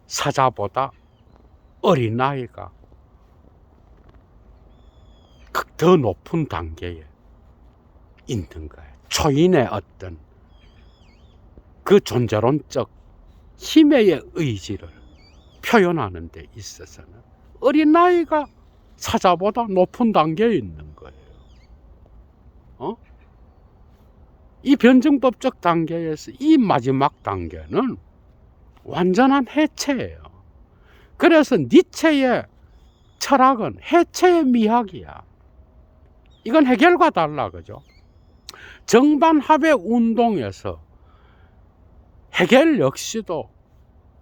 사자보다 어린아이가 더 높은 단계에 있는 거예요. 초인의 어떤 그 존재론적 힘의 의지를 표현하는 데 있어서는 어린아이가 사자보다 높은 단계에 있는 거예요. 이 변증법적 단계에서 이 마지막 단계는 완전한 해체예요. 그래서 니체의 철학은 해체의 미학이야. 이건 해겔과 달라, 그죠? 정반합의 운동에서 해겔 역시도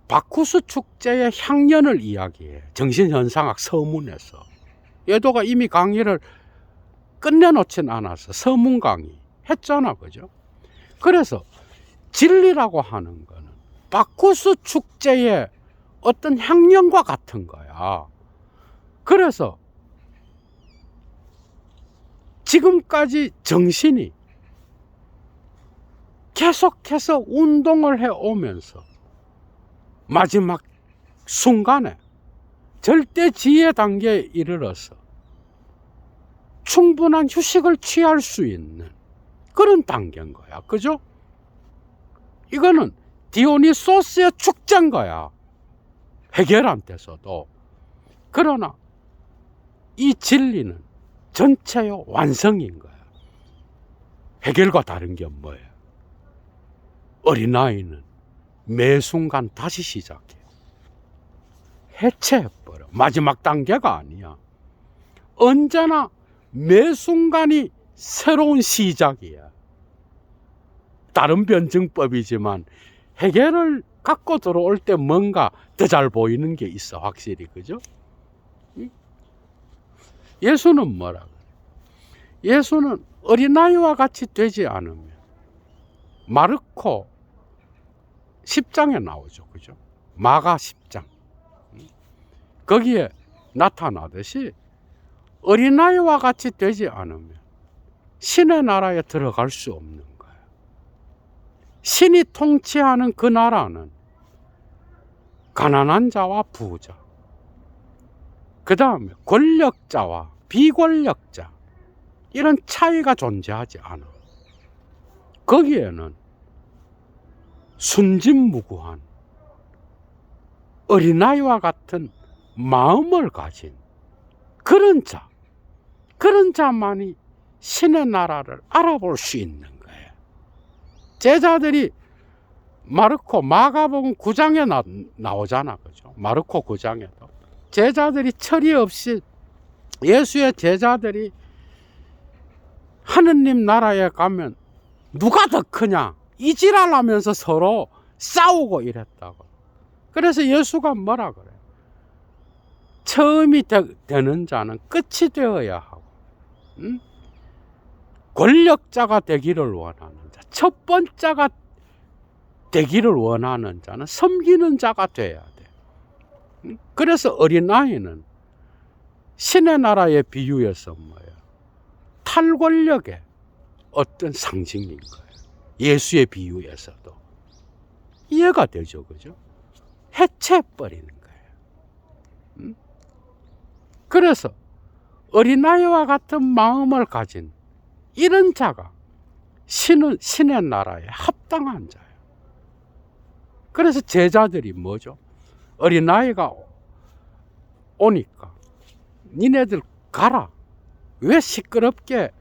바쿠스 축제의 향연을 이야기해. 정신현상학 서문에서. 예도가 이미 강의를 끝내놓진 않아서 서문 강의 했잖아, 그죠? 그래서 진리라고 하는 거는 바쿠스 축제의 어떤 향연과 같은 거야. 그래서 지금까지 정신이 계속해서 운동을 해오면서 마지막 순간에 절대 지혜 단계에 이르러서 충분한 휴식을 취할 수 있는 그런 단계인 거야. 그죠? 이거는 디오니소스의 축제인 거야. 해겔한테서도. 그러나 이 진리는 전체의 완성인 거야. 해겔과 다른 게 뭐예요? 어린아이는 매 순간 다시 시작해. 해체해버려. 마지막 단계가 아니야. 언제나 매 순간이 새로운 시작이야. 다른 변증법이지만 해겔을 갖고 들어올 때 뭔가 더 잘 보이는 게 있어, 확실히. 그죠? 예수는 뭐라 그래? 예수는 어린아이와 같이 되지 않으면 마르코 10장에 나오죠. 그죠? 마가 10장. 거기에 나타나듯이 어린아이와 같이 되지 않으면 신의 나라에 들어갈 수 없는 거예요. 신이 통치하는 그 나라는 가난한 자와 부자, 그 다음에 권력자와 비권력자, 이런 차이가 존재하지 않아. 거기에는 순진무구한 어린아이와 같은 마음을 가진 그런 자만이 신의 나라를 알아볼 수 있는 거예요. 제자들이 마르코 마가복음 9장에 나오잖아, 그죠? 마르코 9장에도 제자들이 철이 없이, 예수의 제자들이 하느님 나라에 가면 누가 더 크냐 이지랄하면서 서로 싸우고 이랬다고. 그래서 예수가 뭐라 그래요? 처음이 되는 자는 끝이 되어야 하고, 권력자가 되기를 원하는 자, 첫 번째가 되기를 원하는 자는 섬기는 자가 돼야 돼. 그래서 어린아이는 신의 나라의 비유에서 뭐예요? 탈권력의 어떤 상징인 거예요. 예수의 비유에서도 이해가 되죠, 그죠? 해체해버리는 거예요. 그래서 어린아이와 같은 마음을 가진 이런 자가 신의 나라에 합당한 자예요. 그래서 제자들이 뭐죠? 어린아이가 오니까 니네들 가라. 왜 시끄럽게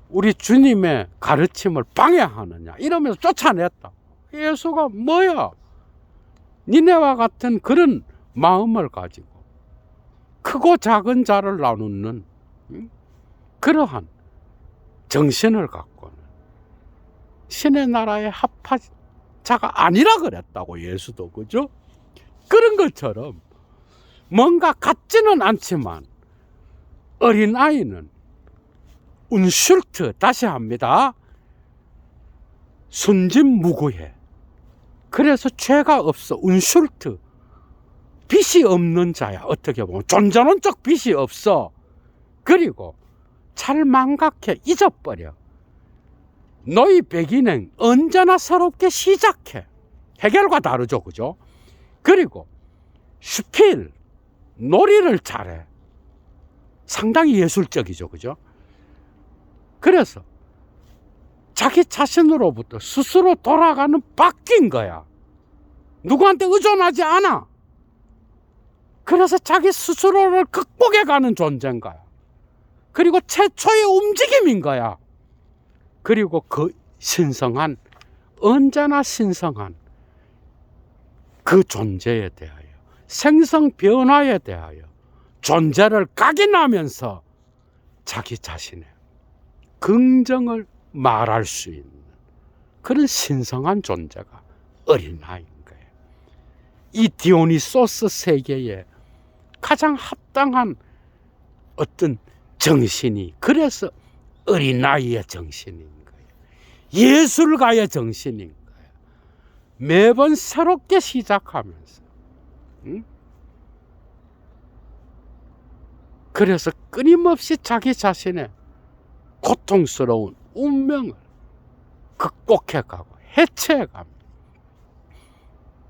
우리 주님의 가르침을 방해하느냐 이러면서 쫓아냈다. 예수가 뭐야? 니네와 같은 그런 마음을 가지고 크고 작은 자를 나누는 그러한 정신을 갖고는 신의 나라에 합한 자가 아니라 그랬다고, 예수도. 그죠? 그런 것처럼 뭔가 같지는 않지만 어린아이는 운슐트, 다시 합니다. 순진무구해. 그래서 죄가 없어. 운슐트. 빚이 없는 자야. 어떻게 보면 존재론적 빚이 없어. 그리고 잘 망각해. 잊어버려. 너희 백인은 언제나 새롭게 시작해. 해겔과 다르죠, 그죠? 그리고 슈필, 놀이를 잘해. 상당히 예술적이죠, 그죠? 그래서 자기 자신으로부터 스스로 돌아가는 바뀐 거야. 누구한테 의존하지 않아. 그래서 자기 스스로를 극복해 가는 존재인 거야. 그리고 최초의 움직임인 거야. 그리고 그 신성한, 언제나 신성한 그 존재에 대하여, 생성 변화에 대하여 존재를 각인하면서 자기 자신의 긍정을 말할 수 있는 그런 신성한 존재가 어린아이인 거예요. 이 디오니소스 세계에 가장 합당한 어떤 정신이, 그래서 어린아이의 정신인 거예요. 예술가의 정신인 거예요. 매번 새롭게 시작하면서, 그래서 끊임없이 자기 자신의 고통스러운 운명을 극복해가고 해체해갑니다.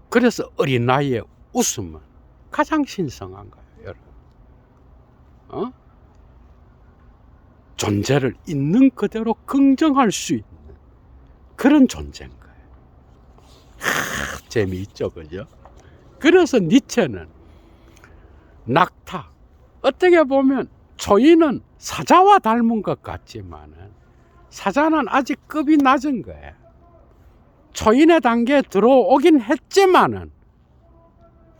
그래서 어린아이의 웃음은 가장 신성한 거예요, 여러분. 존재를 있는 그대로 긍정할 수 있는 그런 존재인 거예요. 재미있죠, 그죠? 그래서 니체는 낙타, 어떻게 보면 초인은 사자와 닮은 것 같지만은 사자는 아직 급이 낮은 거예요. 초인의 단계에 들어오긴 했지만은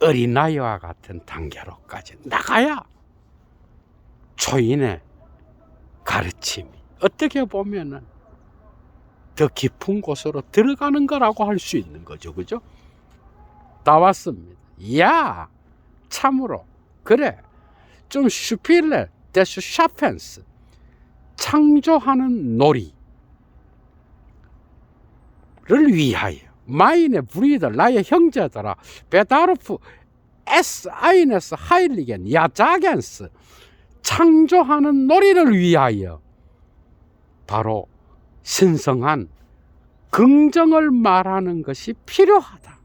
어린아이와 같은 단계로까지 나가야 초인의 가르침이 어떻게 보면은 더 깊은 곳으로 들어가는 거라고 할 수 있는 거죠, 그죠? 다 왔습니다. 야, 참으로 그래, 좀 슈필레 데스 샤펜스, 창조하는 놀이를 위하여 마인의 브리더, 나의 형제들아, 베다르프 에스 아이네스 하일리겐 야자겐스, 창조하는 놀이를 위하여 바로 신성한 긍정을 말하는 것이 필요하다.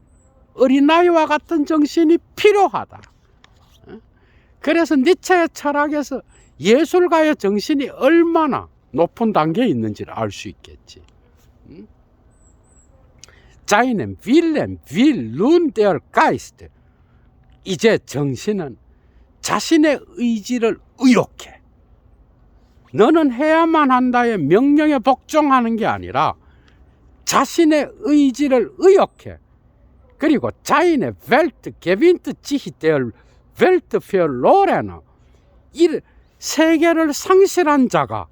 어린아이와 같은 정신이 필요하다. 그래서 니체의 철학에서 예술가의 정신이 얼마나 높은 단계에 있는지를 알 수 있겠지. 자이넨 윌렌 윌룬 데얼 가이스트, 이제 정신은 자신의 의지를 의욕해. 너는 해야만 한다의 명령에 복종하는 게 아니라 자신의 의지를 의욕해. 그리고 자인의 벨트 게빈트 지히데얼 벨트 페어로레너, 이 세계를 상실한 자가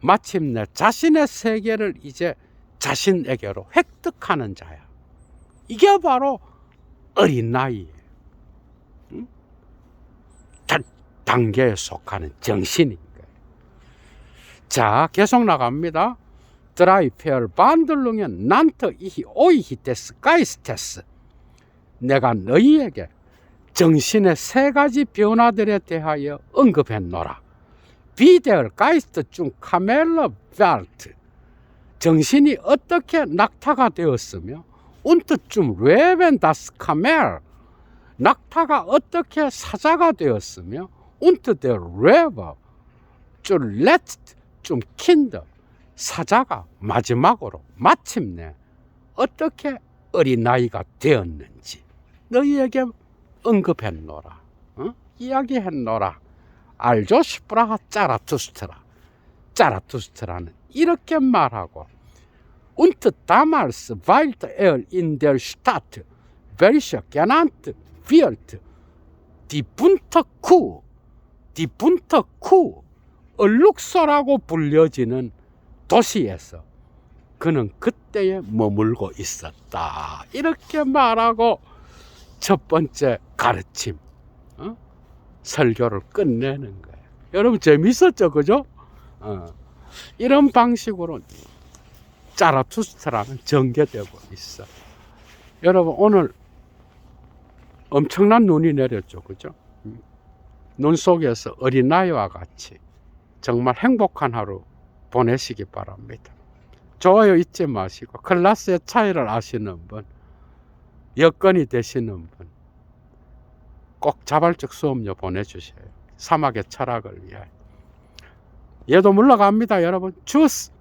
마침내 자신의 세계를 이제 자신에게로 획득하는 자야. 이게 바로 어린아이예요. 단계에 속하는 정신인 거예요. 자, 계속 나갑니다. 드라이페얼 반들룽엔 난터 이히 오이히테스 가이스테스, 내가 너희에게 정신의 세 가지 변화들에 대하여 언급했노라. 비데얼 가이스트 중 카멜러 벨트, 정신이 어떻게 낙타가 되었으며, 운트 좀 레벤 다스 카멜, 낙타가 어떻게 사자가 되었으며, 운트 데 레버 좀 레트 좀 킨더, 사자가 마지막으로 마침내 어떻게 어린아이가 되었는지 너희에게 언급했노라. 이야기했노라. 알죠? 슈프라하 짜라투스트라. 짜라투스트라는 이렇게 말하고, 운트 다말스 바일트 에얼 인델 슈타트 벨셔 게난트 비얼트 디분터쿠, 디분터쿠, 얼룩소라고 불려지는 도시에서 그는 그때에 머물고 있었다. 이렇게 말하고 첫 번째 가르침, 설교를 끝내는 거예요. 여러분 재밌었죠, 그죠? 이런 방식으로 짜라투스트라는 전개되고 있어. 여러분 오늘 엄청난 눈이 내렸죠, 그죠? 눈 속에서 어린아이와 같이 정말 행복한 하루 보내시기 바랍니다. 좋아요 잊지 마시고 클라스의 차이를 아시는 분, 여건이 되시는 분 꼭 자발적 수업료 보내주세요. 사막의 철학을 위하여. 얘도 물러갑니다, 여러분. 주스!